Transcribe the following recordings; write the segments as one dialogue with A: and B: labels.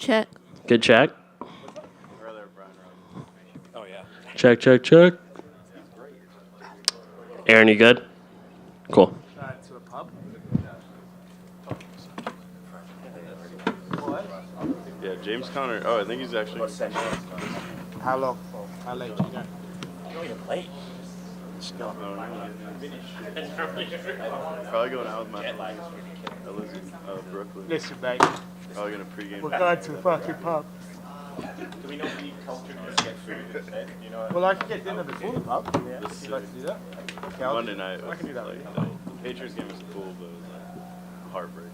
A: Check.
B: Good check.
C: Oh, yeah.
B: Check, check, check. Aaron, you good? Cool.
D: To a pub?
E: Yeah, James Conner. Oh, I think he's actually.
D: How long? How late do you go?
C: You're even late.
E: Probably going out with my friends. I live in Brooklyn.
D: Listen, mate.
E: Probably gonna pregame.
D: We're going to a fucking pub.
C: Do we not need culture to get food instead? You know,
D: Well, I can get dinner before the pub. Yeah.
E: This
D: Would you like to do that? Okay, I'll
E: Monday night.
D: I can do that.
E: Like, the Patriots game was cool, but it was like heartbreaking.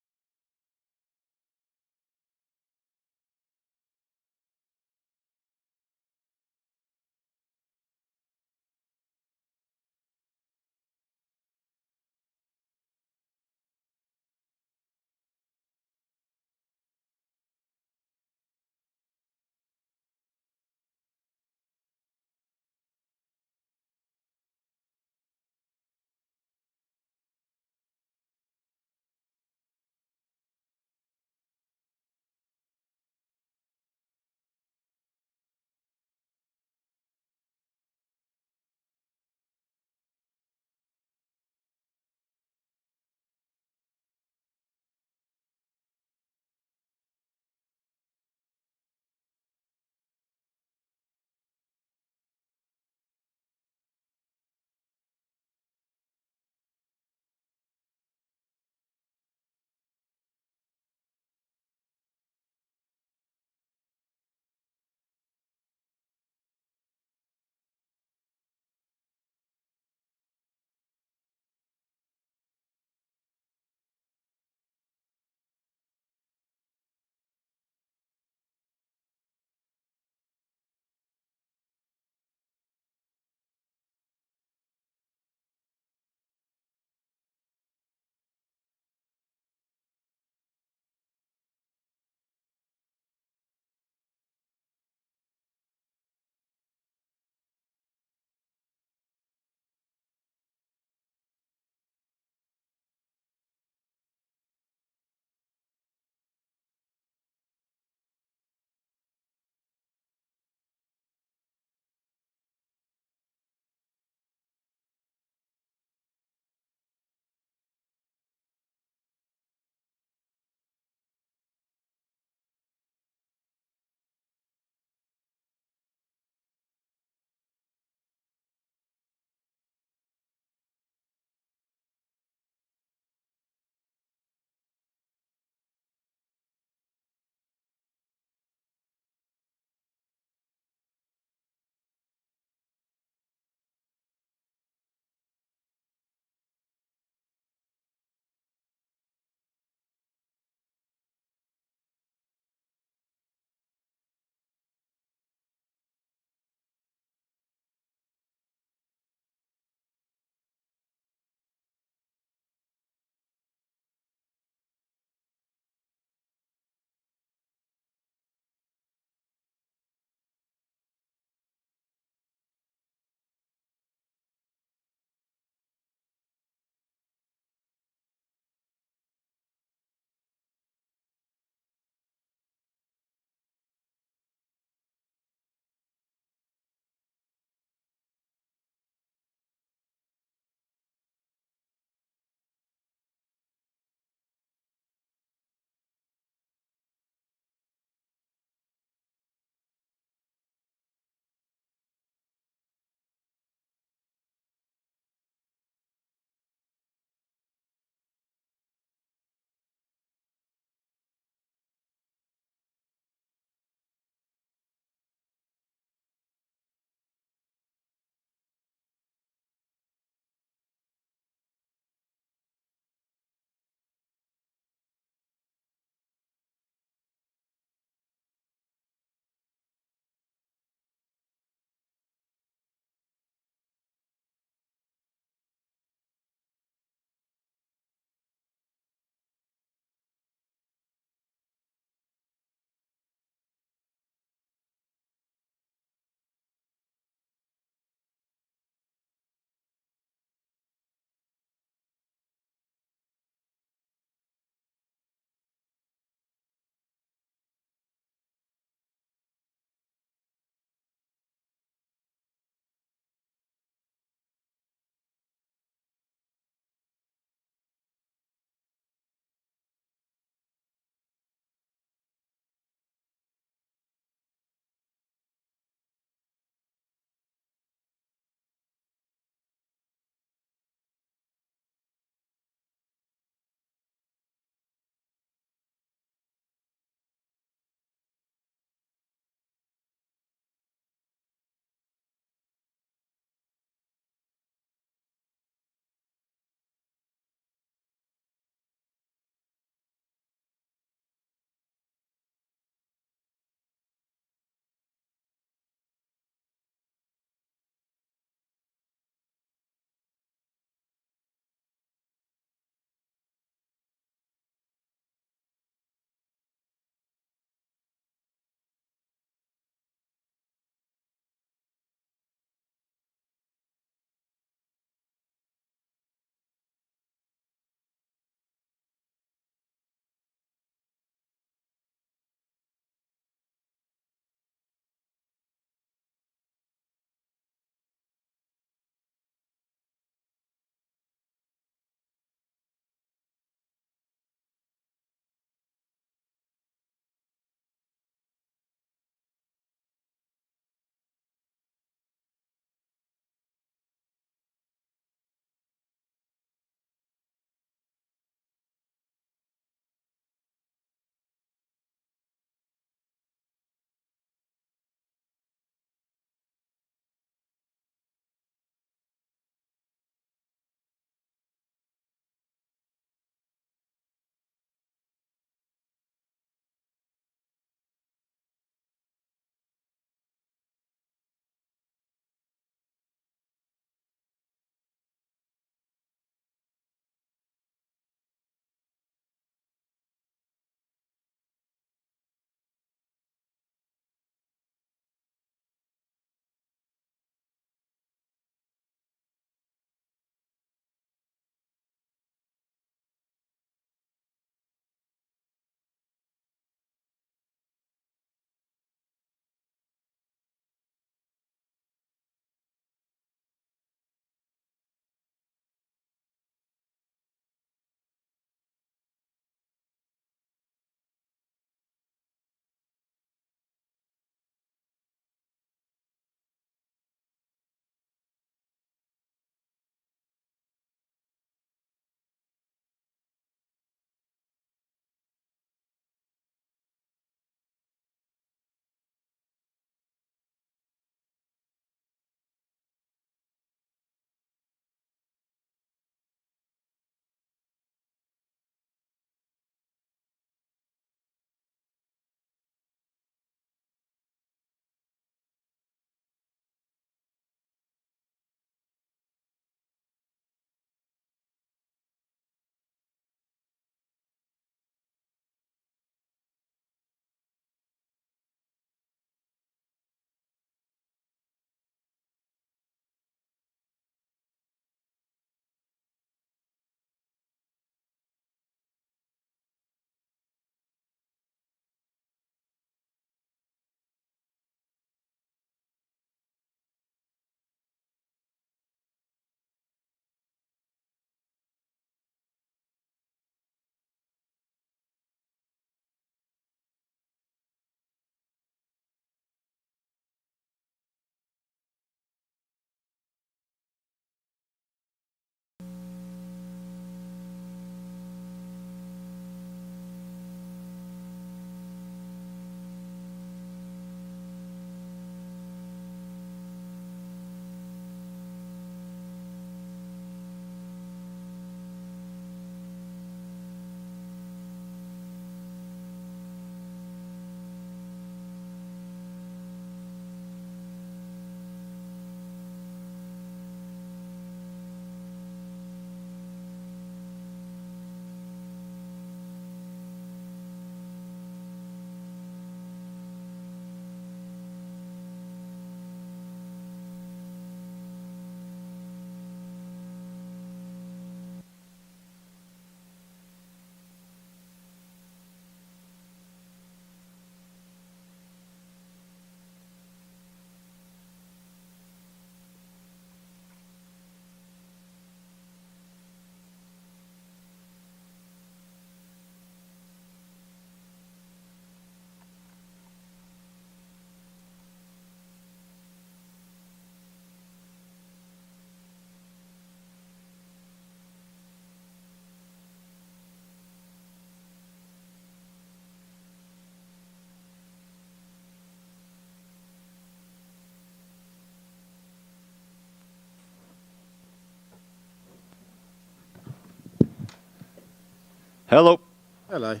E: Hello.
D: Hello.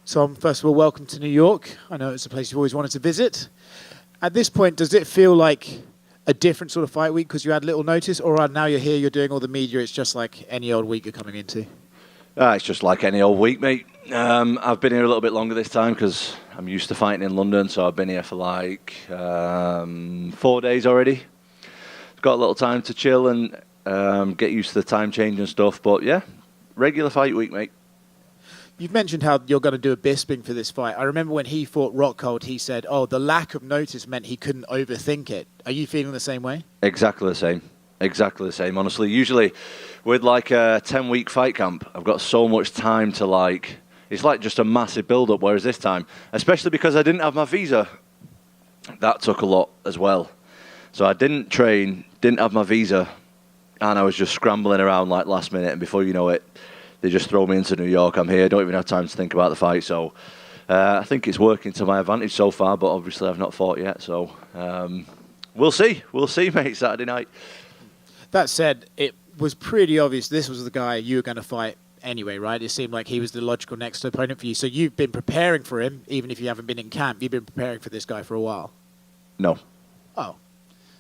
D: Tom, first of all, welcome to New York. I know it's a place you've always wanted to visit. At this point, does it feel like a different sort of fight week because you had little notice, or now you're here, you're doing all the media, it's just like any old week you're coming into?
E: It's just like any old week, mate. I've been here a little bit longer this time because I'm used to fighting in London, so I've been here for like 4 days already. Got a little time to chill and get used to the time change and stuff, but yeah, regular fight week, mate.
D: You've mentioned how you're going to do a Bisping for this fight. I remember when he fought Rockhold, he said, the lack of notice meant he couldn't overthink it. Are you feeling the same way?
E: Exactly the same. Exactly the same, honestly. Usually with like a 10-week fight camp, I've got so much time to it's like just a massive build-up, whereas this time, especially because I didn't have my visa, that took a lot as well. So I didn't train, didn't have my visa, and I was just scrambling around like last minute, and before you know it, they just throw me into New York. I'm here, don't even have time to think about the fight, so I think it's working to my advantage so far, but obviously I've not fought yet, so we'll see, mate, Saturday night.
D: That said, it was pretty obvious this was the guy you were going to fight anyway, right? It seemed like he was the logical next opponent for you, so you've been preparing for him, even if you haven't been in camp, you've been preparing for this guy for a while.
E: No.
D: Oh.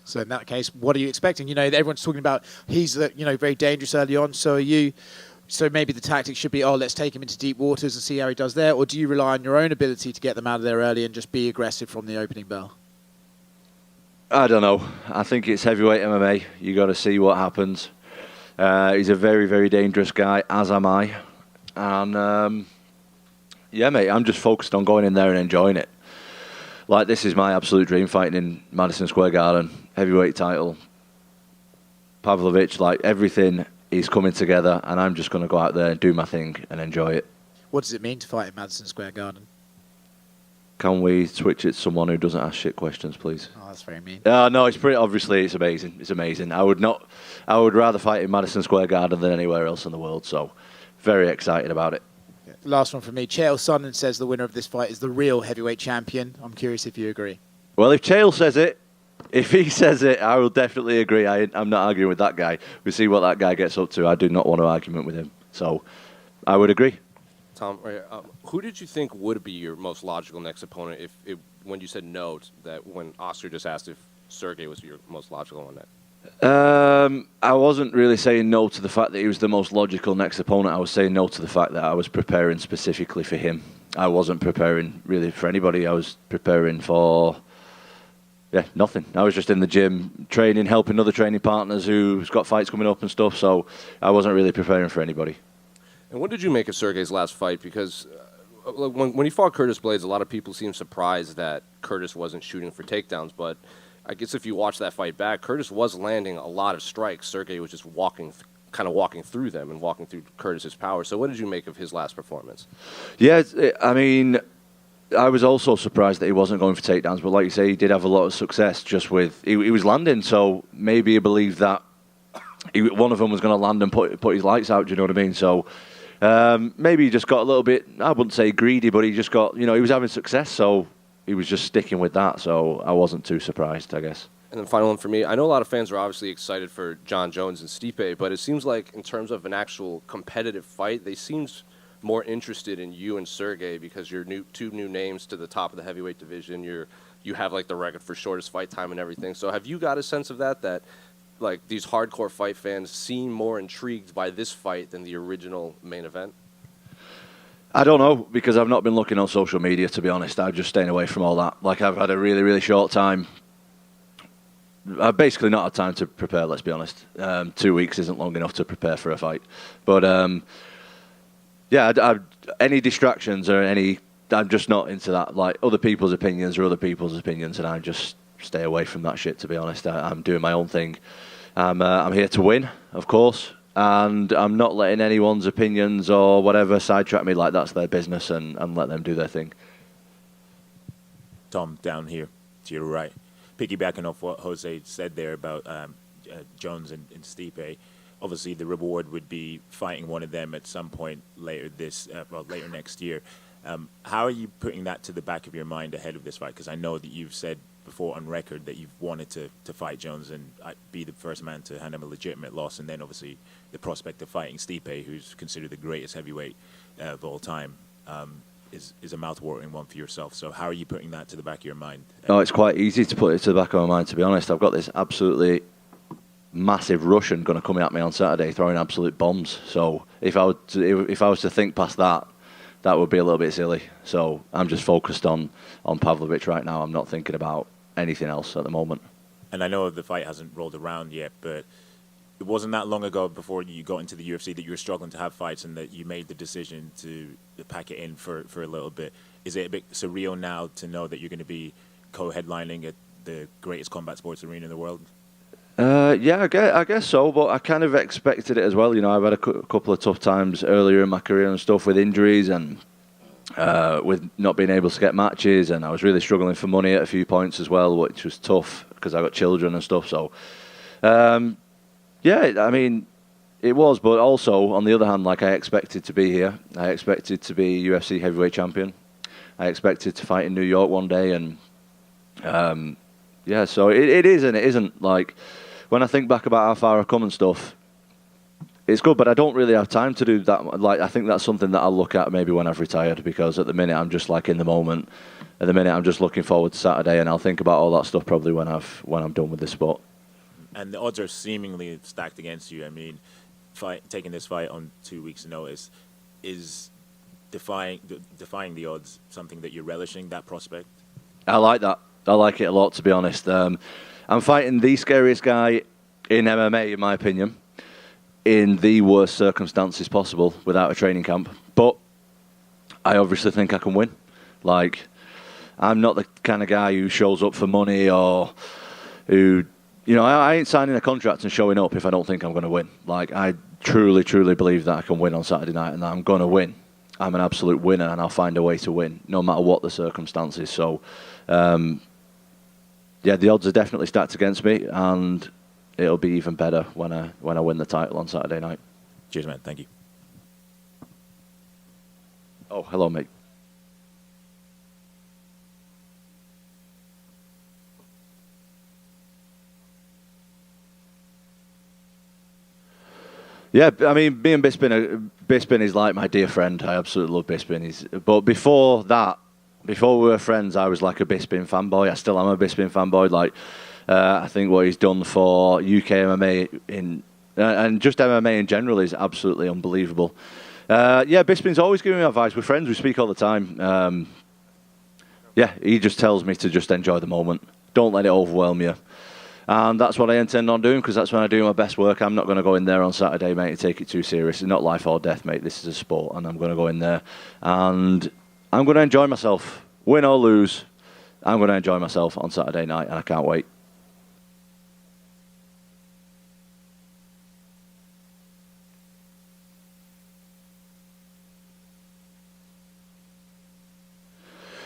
D: So in that case, what are you expecting? Everyone's talking about he's very dangerous early on, so are you. So maybe the tactic should be, let's take him into deep waters and see how he does there, or do you rely on your own ability to get them out of there early and just be aggressive from the opening bell?
E: I don't know. I think it's heavyweight MMA. You got to see what happens. He's a very, very dangerous guy, as am I. And yeah, mate, I'm just focused on going in there and enjoying it. Like, this is my absolute dream, fighting in Madison Square Garden, heavyweight title. Pavlovich, like, everything is coming together, and I'm just going to go out there and do my thing and enjoy it.
D: What does it mean to fight in Madison Square Garden?
E: Can we switch it to someone who doesn't ask shit questions, please?
D: Oh, that's very mean.
E: No, it's pretty obviously it's amazing. It's amazing. I would rather fight in Madison Square Garden than anywhere else in the world. So, very excited about it.
D: Yeah. Last one from me. Chael Sonnen says the winner of this fight is the real heavyweight champion. I'm curious if you agree.
E: Well, if Chael says it, if he says it, I will definitely agree. I'm not arguing with that guy. We see what that guy gets up to. I do not want an argument with him. So, I would agree.
A: Tom, who did you think would be your most logical next opponent when you said no, that when Oscar just asked if Sergei was your most logical one?
E: I wasn't really saying no to the fact that he was the most logical next opponent. I was saying no to the fact that I was preparing specifically for him. I wasn't preparing really for anybody. I was preparing for nothing. I was just in the gym training, helping other training partners who's got fights coming up and stuff, so I wasn't really preparing for anybody.
A: And what did you make of Sergei's last fight? Because when he fought Curtis Blades, a lot of people seemed surprised that Curtis wasn't shooting for takedowns. But I guess if you watch that fight back, Curtis was landing a lot of strikes. Sergei was just walking through them and walking through Curtis's power. So what did you make of his last performance?
E: Yeah, I mean, I was also surprised that he wasn't going for takedowns. But like you say, he did have a lot of success just with he was landing. So maybe he believed that one of them was going to land and put his lights out. Do you know what I mean? So. Maybe he just got a little bit, I wouldn't say greedy, but he just got, he was having success, so he was just sticking with that, so I wasn't too surprised, I guess.
A: And then final one for me, I know a lot of fans are obviously excited for John Jones and Stipe, but it seems like in terms of an actual competitive fight, they seem more interested in you and Sergei because you're two new names to the top of the heavyweight division. You have like the record for shortest fight time and everything. So have you got a sense of that like these hardcore fight fans seem more intrigued by this fight than the original main event?
E: I don't know, because I've not been looking on social media, to be honest. I'm just staying away from all that. Like, I've had a really, really short time. I've basically not had time to prepare, let's be honest. 2 weeks isn't long enough to prepare for a fight. But, any distractions or I'm just not into that. Like, other people's opinions are other people's opinions, and I just stay away from that shit, to be honest. I'm doing my own thing. I'm here to win, of course, and I'm not letting anyone's opinions or whatever sidetrack me. Like, that's their business, and let them do their thing.
F: Tom, down here to your right, piggybacking off what Jose said there about Jones and Stipe. Obviously, the reward would be fighting one of them at some point later next year. How are you putting that to the back of your mind ahead of this fight? Because I know that you've said before on record that you've wanted to fight Jones and be the first man to hand him a legitimate loss, and then obviously the prospect of fighting Stipe, who's considered the greatest heavyweight of all time, is a mouth-watering one for yourself. So how are you putting that to the back of your mind?
E: No, it's quite easy to put it to the back of my mind, to be honest. I've got this absolutely massive Russian going to come at me on Saturday throwing absolute bombs. So if I was to think past that, that would be a little bit silly. So I'm just focused on Pavlovich right now. I'm not thinking about anything else at the moment.
F: And I know the fight hasn't rolled around yet, but it wasn't that long ago before you got into the UFC that you were struggling to have fights and that you made the decision to pack it in for a little bit. Is it a bit surreal now to know that you're going to be co-headlining at the greatest combat sports arena in the world?
E: Yeah, I guess so, but I kind of expected it as well. You know, I've had a couple of tough times earlier in my career and stuff with injuries and with not being able to get matches, and I was really struggling for money at a few points as well, which was tough because I got children and stuff. So, yeah, I mean, it was, but also on the other hand, like I expected to be here. I expected to be UFC heavyweight champion. I expected to fight in New York one day, and yeah, so it is and it isn't. Like when I think back about how far I've come and stuff, it's good, but I don't really have time to do that. Like I think that's something that I'll look at maybe when I've retired, because at the minute I'm just like in the moment. At the minute I'm just looking forward to Saturday, and I'll think about all that stuff probably when I'm done with this sport. And
F: the odds are seemingly stacked against you. I mean, taking this fight on 2 weeks' notice is defying the odds something that you're relishing, that prospect?
E: I like that. I like it a lot, to be honest. I'm fighting the scariest guy in MMA, in my opinion, in the worst circumstances possible without a training camp. But I obviously think I can win. Like, I'm not the kind of guy who shows up for money or who... You know, I ain't signing a contract and showing up if I don't think I'm going to win. Like, I truly, truly believe that I can win on Saturday night and that I'm going to win. I'm an absolute winner and I'll find a way to win, no matter what the circumstances. So, yeah, the odds are definitely stacked against me, and it'll be even better when I win the title on Saturday night.
F: Cheers, man. Thank you.
E: Oh, hello, mate. Yeah, I mean, me and Bisping is like my dear friend. I absolutely love Bisping. But before that, before we were friends, I was like a Bisping fanboy. I still am a Bisping fanboy. Like, I think what he's done for UK MMA and just MMA in general is absolutely unbelievable. Yeah, Bisping's always giving me advice. We're friends. We speak all the time. Yeah, he just tells me to just enjoy the moment. Don't let it overwhelm you. And that's what I intend on doing, because that's when I do my best work. I'm not going to go in there on Saturday, mate, and take it too serious. It's not life or death, mate. This is a sport, and I'm going to go in there. And I'm going to enjoy myself. Win or lose, I'm going to enjoy myself on Saturday night, and I can't wait.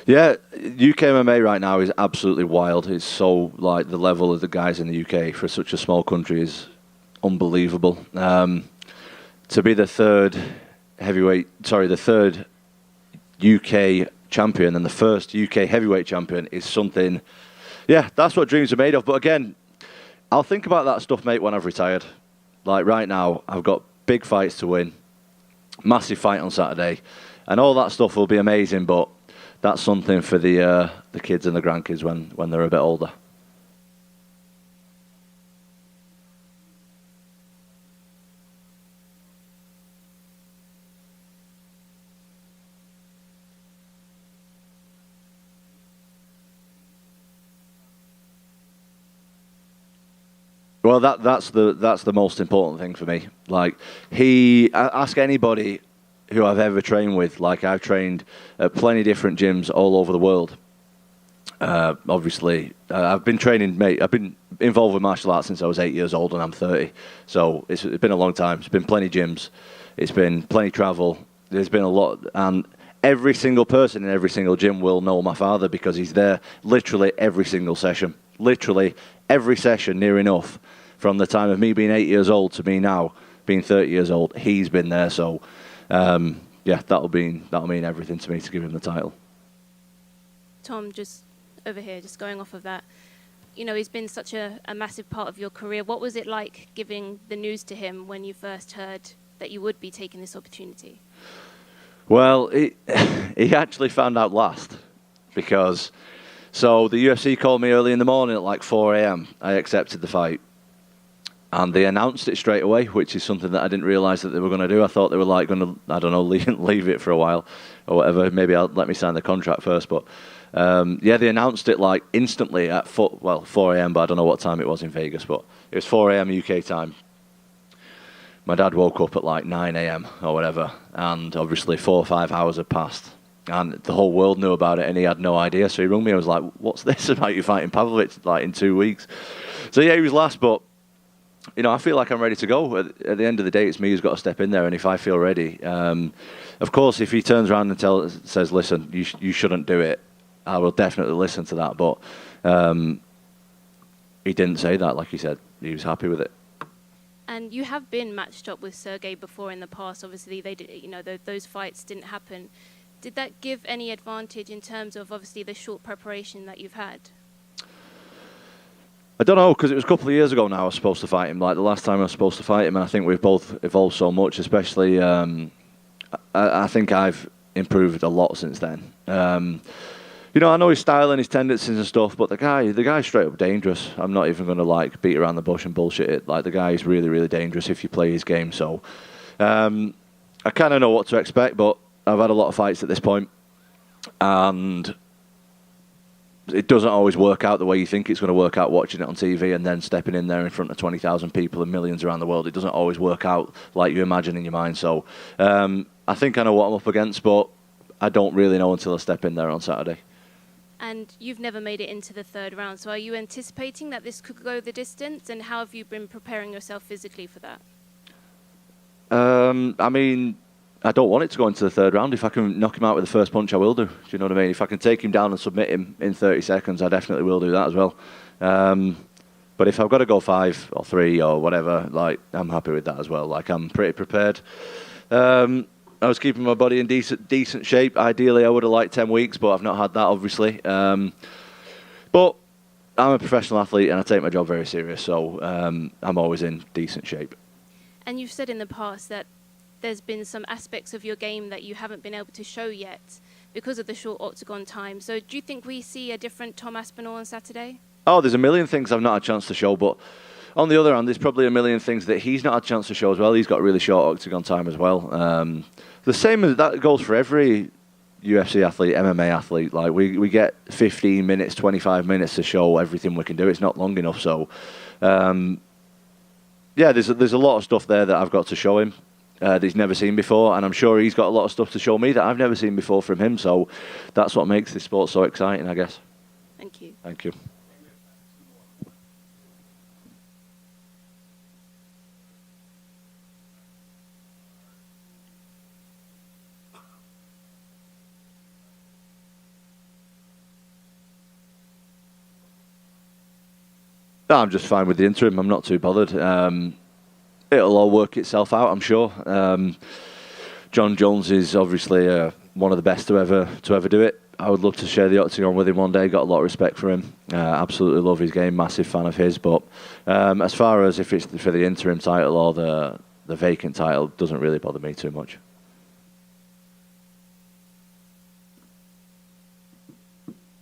E: Yeah, UK MMA right now is absolutely wild. It's so, like, the level of the guys in the UK for such a small country is unbelievable. To be the third UK champion and the first UK heavyweight champion is something, yeah, that's what dreams are made of. But again, I'll think about that stuff, mate, when I've retired. Like right now, I've got big fights to win, massive fight on Saturday, and all that stuff will be amazing, but that's something for the kids and the grandkids when they're a bit older. Well, that's the most important thing for me. Like, ask anybody who I've ever trained with. Like, I've trained at plenty different gyms all over the world. Obviously, I've been training, mate. I've been involved with martial arts since I was 8 years old, and I'm 30. So it's been a long time. It's been plenty gyms. It's been plenty travel. There's been a lot, and every single person in every single gym will know my father because he's there literally every single session. Literally every session, near enough, from the time of me being 8 years old to me now being 30 years old. He's been there, so. Yeah, that'll mean everything to me to give him the title.
G: Tom, just over here, just going off of that. You know, he's been such a massive part of your career. What was it like giving the news to him when you first heard that you would be taking this opportunity?
E: Well, he actually found out last because, so the UFC called me early in the morning at like 4 a.m. I accepted the fight. And they announced it straight away, which is something that I didn't realise that they were going to do. I thought they were like going to, I don't know, leave it for a while or whatever. Maybe let me sign the contract first. But yeah, they announced it like instantly at 4 a.m. But I don't know what time it was in Vegas. But it was 4 a.m. UK time. My dad woke up at like 9 a.m. or whatever. And obviously 4 or 5 hours had passed. And the whole world knew about it and he had no idea. So he rung me and was like, what's this about you fighting Pavlovich like in 2 weeks? So yeah, he was last, but you know, I feel like I'm ready to go. At the end of the day, it's me who's got to step in there. And if I feel ready, of course, if he turns around and says, listen, you shouldn't do it, I will definitely listen to that. But he didn't say that, like he said. He was happy with it.
G: And you have been matched up with Sergei before in the past. Obviously, they did, you know, those fights didn't happen. Did that give any advantage in terms of, obviously, the short preparation that you've had?
E: I don't know, because it was a couple of years ago now I was supposed to fight him. Like the last time I was supposed to fight him, and I think we've both evolved so much, especially I think I've improved a lot since then. You know, I know his style and his tendencies and stuff, but the guy's straight up dangerous. I'm not even going to like beat around the bush and bullshit it. Like the guy's really, really dangerous if you play his game. So I kind of know what to expect, but I've had a lot of fights at this point, and it doesn't always work out the way you think it's going to work out watching it on TV and then stepping in there in front of 20,000 people and millions around the world. It doesn't always work out like you imagine in your mind. So I think I know what I'm up against, but I don't really know until I step in there on Saturday.
G: And you've never made it into the third round. So are you anticipating that this could go the distance? And how have you been preparing yourself physically for that?
E: I mean, I don't want it to go into the third round. If I can knock him out with the first punch, I will do. Do you know what I mean? If I can take him down and submit him in 30 seconds, I definitely will do that as well. But if I've got to go 5 or 3 or whatever, like, I'm happy with that as well. Like, I'm pretty prepared. I was keeping my body in decent shape. Ideally, I would have liked 10 weeks, but I've not had that, obviously. But I'm a professional athlete and I take my job very serious, so I'm always in decent shape.
G: And you've said in the past that there's been some aspects of your game that you haven't been able to show yet because of the short octagon time. So do you think we see a different Tom Aspinall on Saturday? Oh,
E: there's a million things I've not had a chance to show, but on the other hand, there's probably a million things that he's not had a chance to show as well. He's got really short octagon time as well. The same as that goes for every UFC athlete, MMA athlete. Like we get 15 minutes, 25 minutes to show everything we can do. It's not long enough. So, yeah, there's a lot of stuff there that I've got to show him that he's never seen before, and I'm sure he's got a lot of stuff to show me that I've never seen before from him. So that's what makes this sport so exciting, I guess.
G: Thank you.
E: Thank you. No, I'm just fine with the interim. I'm not too bothered. It'll all work itself out, I'm sure. John Jones is obviously one of the best to ever do it. I would love to share the octagon with him one day. Got a lot of respect for him. Absolutely love his game. Massive fan of his. But as far as if it's for the interim title or the vacant title, doesn't really bother me too much.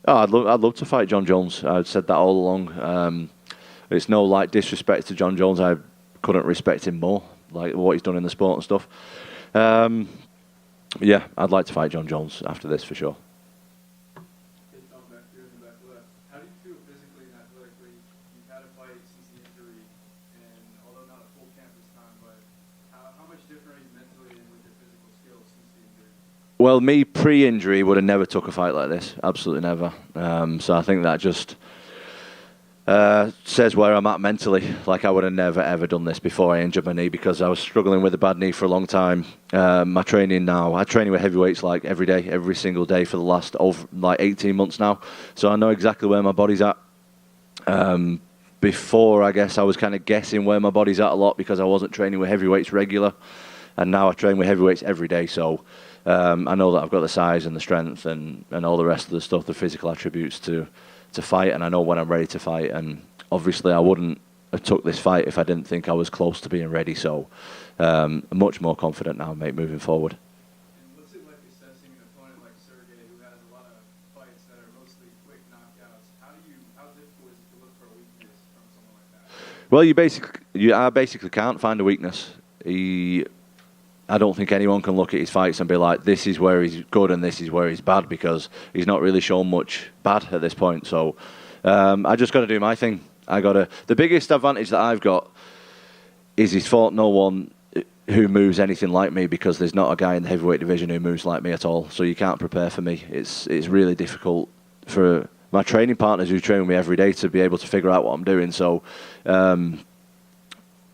E: Oh, I'd love to fight John Jones. I've said that all along. It's no like disrespect to John Jones. I couldn't respect him more, like what he's done in the sport and stuff. Yeah, I'd like to fight John Jones after this for sure.
H: How do you feel physically and athletically? You've had a fight since the injury, and although not a full camp this time, but how much different are you mentally and with your physical skills since the injury?
E: Well, me pre-injury would have never took a fight like this. Absolutely never. So I think that just says where I'm at mentally. Like I would have never ever done this before I injured my knee because I was struggling with a bad knee for a long time. My training now, I train with heavyweights like every day, every single day for the last over like 18 months now. So I know exactly where my body's at. Before, I guess I was kind of guessing where my body's at a lot because I wasn't training with heavyweights regular, and now I train with heavyweights every day. So I know that I've got the size and the strength and all the rest of the stuff, the physical attributes to fight, and I know when I'm ready to fight. And obviously, I wouldn't have took this fight if I didn't think I was close to being ready. So, I'm much more confident now, mate, moving forward.
H: And what's it like assessing an opponent like Sergei, who has a lot of fights that are mostly quick knockouts? How difficult is it to look for a weakness from someone like that?
E: Well, I basically can't find a weakness. I don't think anyone can look at his fights and be like, this is where he's good and this is where he's bad, because he's not really shown much bad at this point. So I just got to do my thing. The biggest advantage that I've got is he's fought no one who moves anything like me, because there's not a guy in the heavyweight division who moves like me at all. So you can't prepare for me. It's really difficult for my training partners who train with me every day to be able to figure out what I'm doing. So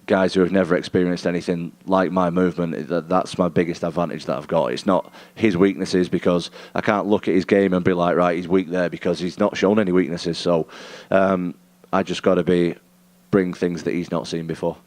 E: guys who have never experienced anything like my movement, that's my biggest advantage that I've got. It's not his weaknesses, because I can't look at his game and be like, right, he's weak there, because he's not shown any weaknesses. So I just got to bring things that he's not seen before.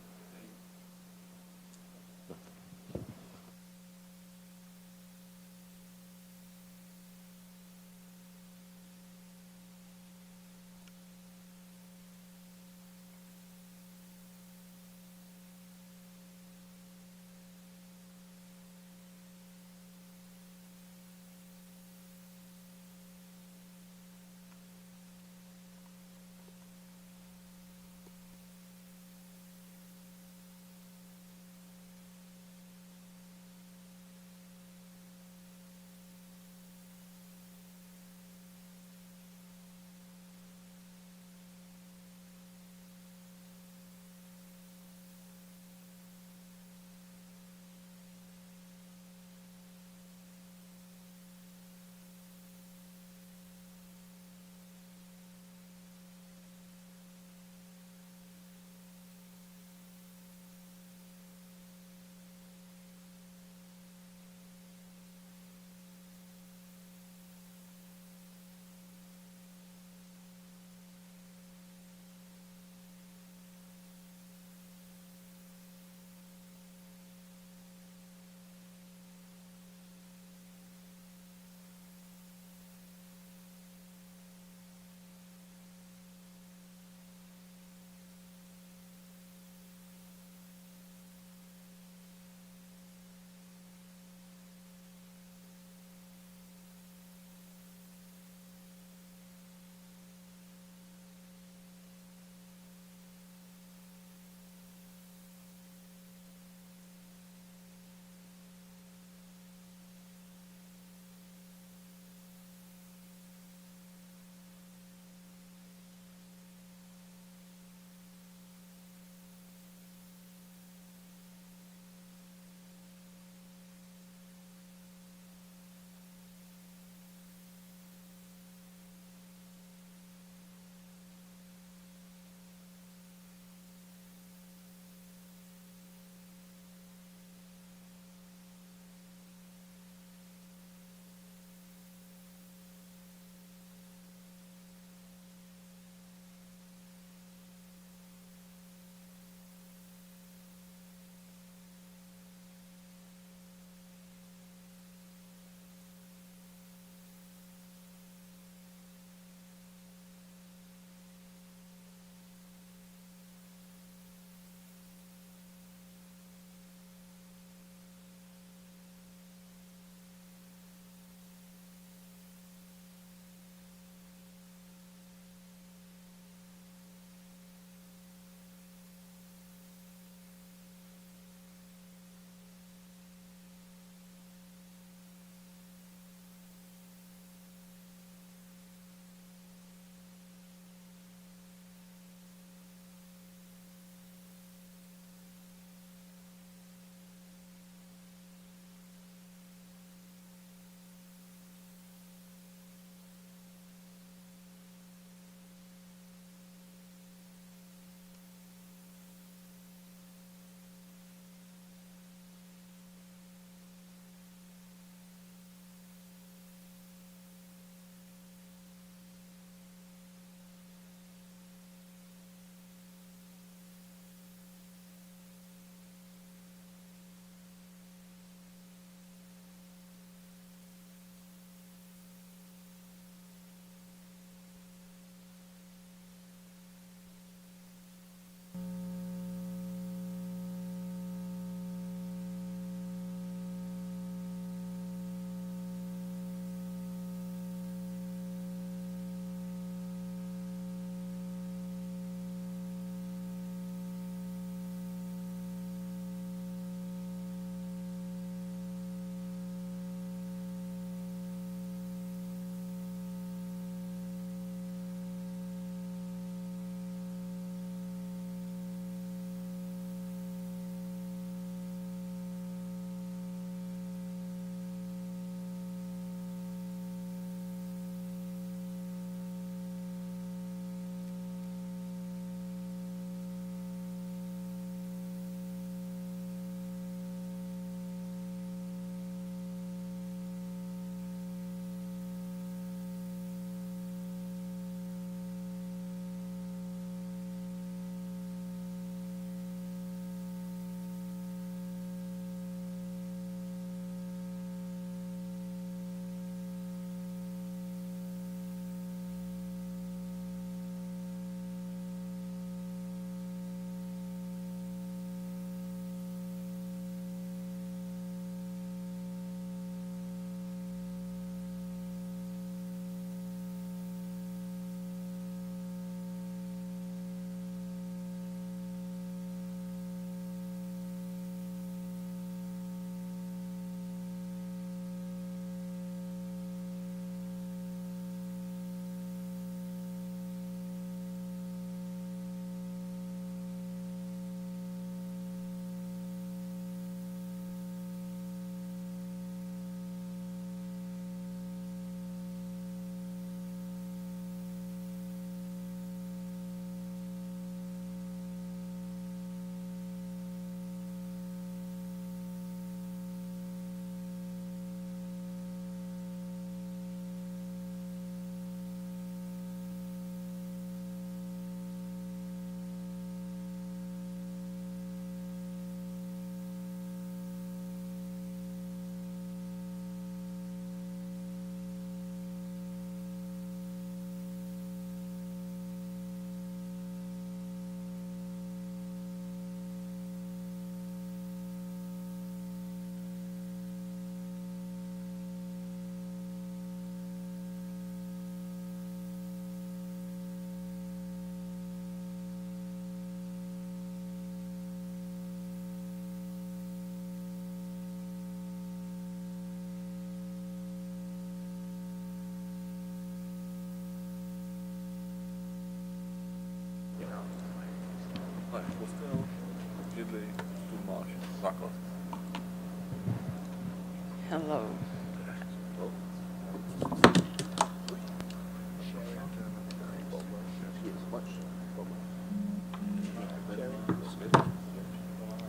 I: Hello.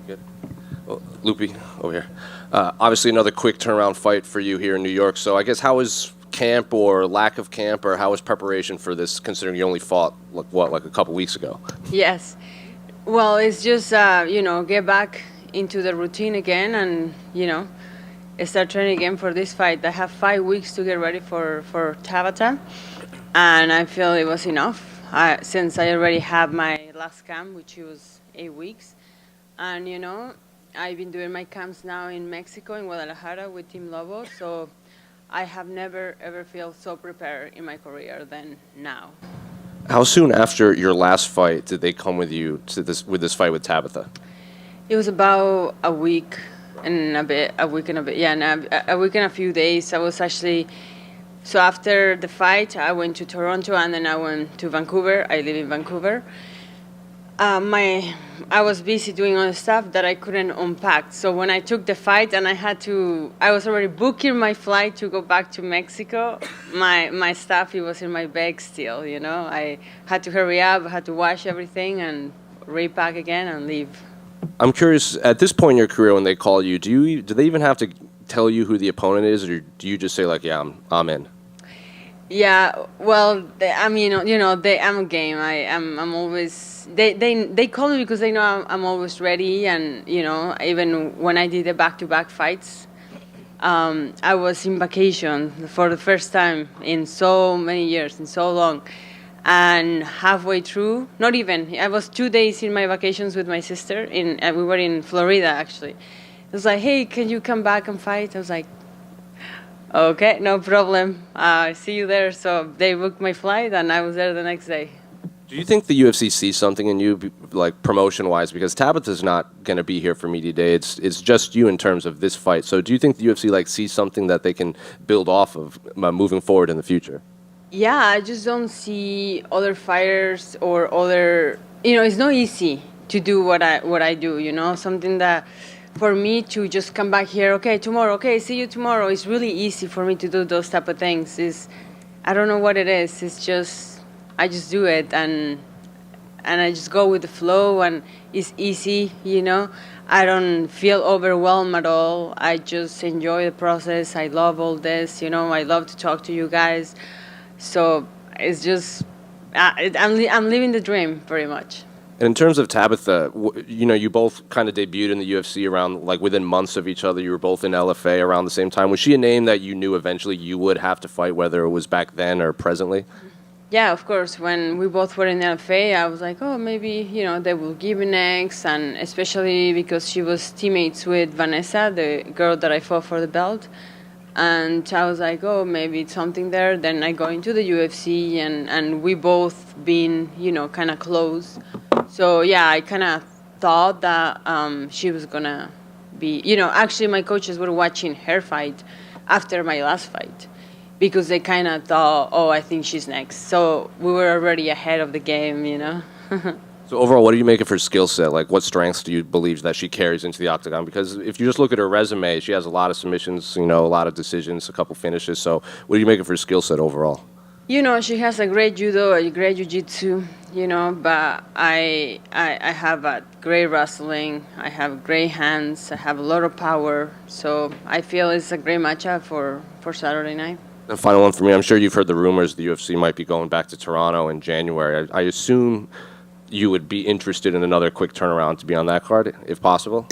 A: Good. Well, Loopy, over here. Obviously, another quick turnaround fight for you here in New York. So I guess how is camp or lack of camp, or how is preparation for this, considering you only fought, like a couple weeks ago?
I: Yes. Well, it's just, get back into the routine again and, start training again for this fight. I have 5 weeks to get ready for Tabata, and I feel it was enough since I already have my last camp, which was 8 weeks. And, I've been doing my camps now in Mexico, in Guadalajara, with Team Lobo, so I have never, ever felt so prepared in my career than now.
A: How soon after your last fight did they come with you to this fight with Tabitha?
I: It was about a week and a bit, a week and a few days. I was actually, so after the fight, I went to Toronto and then I went to Vancouver. I live in Vancouver. I was busy doing other stuff that I couldn't unpack. So when I took the fight and I was already booking my flight to go back to Mexico, my stuff, it was in my bag still, I had to hurry up, I had to wash everything and repack again and leave.
A: I'm curious, at this point in your career when they call you, do they even have to tell you who the opponent is, or do you just say, like, yeah, I'm in?
I: Yeah, well, I'm a game. I'm always, they call me because they know I'm always ready, and, even when I did the back-to-back fights, I was in vacation for the first time in so many years, in so long. And halfway through, not even, I was 2 days in my vacations with my sister. We were in Florida, actually. It was like, hey, can you come back and fight? I was like, okay, no problem. See you there. So they booked my flight, and I was there the next day.
A: Do you think the UFC sees something in you, like promotion-wise? Because Tabitha's not going to be here for Media Day. It's just you in terms of this fight. So do you think the UFC sees something that they can build off of moving forward in the future?
I: Yeah, I just don't see other fighters or other. It's not easy to do what I do. Something that for me to just come back here. Okay, tomorrow. Okay, see you tomorrow. It's really easy for me to do those type of things. I don't know what it is. It's just I just do it and I just go with the flow, and it's easy. I don't feel overwhelmed at all. I just enjoy the process. I love all this. I love to talk to you guys. So it's just, I'm living the dream, pretty much.
A: And in terms of Tabitha, you both kind of debuted in the UFC around, like, within months of each other. You were both in LFA around the same time. Was she a name that you knew eventually you would have to fight, whether it was back then or presently?
I: Yeah, of course. When we both were in LFA, I was like, oh, maybe, they will give me next. And especially because she was teammates with Vanessa, the girl that I fought for the belt. And I was like, oh, maybe it's something there. Then I go into the UFC, and we both been, kind of close. So, yeah, I kind of thought that she was going to be, actually my coaches were watching her fight after my last fight because they kind of thought, oh, I think she's next. So we were already ahead of the game,
A: So overall, what do you make of her skill set? Like, what strengths do you believe that she carries into the octagon? Because if you just look at her resume, she has a lot of submissions, a lot of decisions, a couple finishes. So what do you make of her skill set overall?
I: She has a great judo, a great jiu-jitsu, but I have a great wrestling. I have great hands. I have a lot of power. So I feel it's a great matchup for Saturday night.
A: And final one for me. I'm sure you've heard the rumors the UFC might be going back to Toronto in January. I assume you would be interested in another quick turnaround to be on that card, if possible?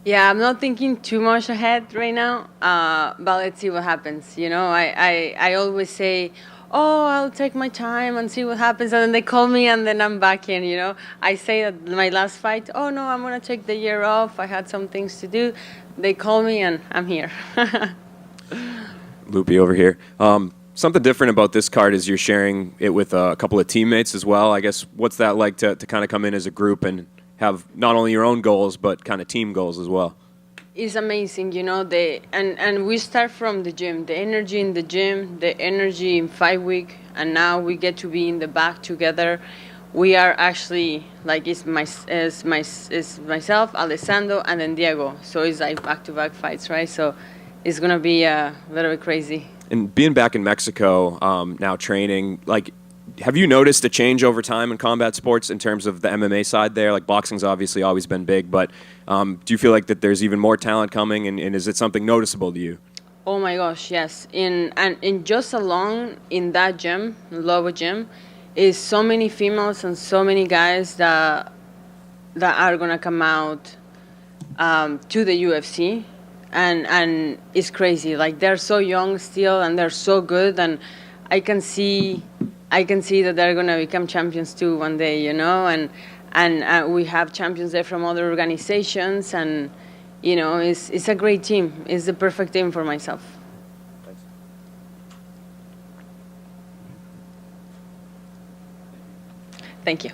I: Yeah, I'm not thinking too much ahead right now, but let's see what happens. I always say, oh, I'll take my time and see what happens, and then they call me, and then I'm back in, I say that my last fight, oh, no, I'm going to take the year off. I had some things to do. They call me, and I'm here.
J: Loopy over here. Something different about this card is you're sharing it with a couple of teammates as well. I guess, what's that like to kind of come in as a group and have not only your own goals, but kind of team goals as well?
I: It's amazing, and we start from the gym, the energy in the gym, the energy in 5 weeks, and now we get to be in the back together. we are actually like it's myself, Alessandro, and then Diego. So it's like back-to-back fights, right? So it's gonna be a little bit crazy.
J: And being back in Mexico now, training, like, have you noticed a change over time in combat sports in terms of the MMA side there? Like, boxing's obviously always been big, but do you feel like that there's even more talent coming, and is it something noticeable to you?
I: Oh my gosh, yes. In just alone in that gym, Lobo gym, is so many females and so many guys that are gonna come out to the UFC, and it's crazy. Like, they're so young still, and they're so good, and I can see that they're gonna become champions too one day, you know. And we have champions there from other organizations, and you know, it's a great team. It's the perfect team for myself. Thank you.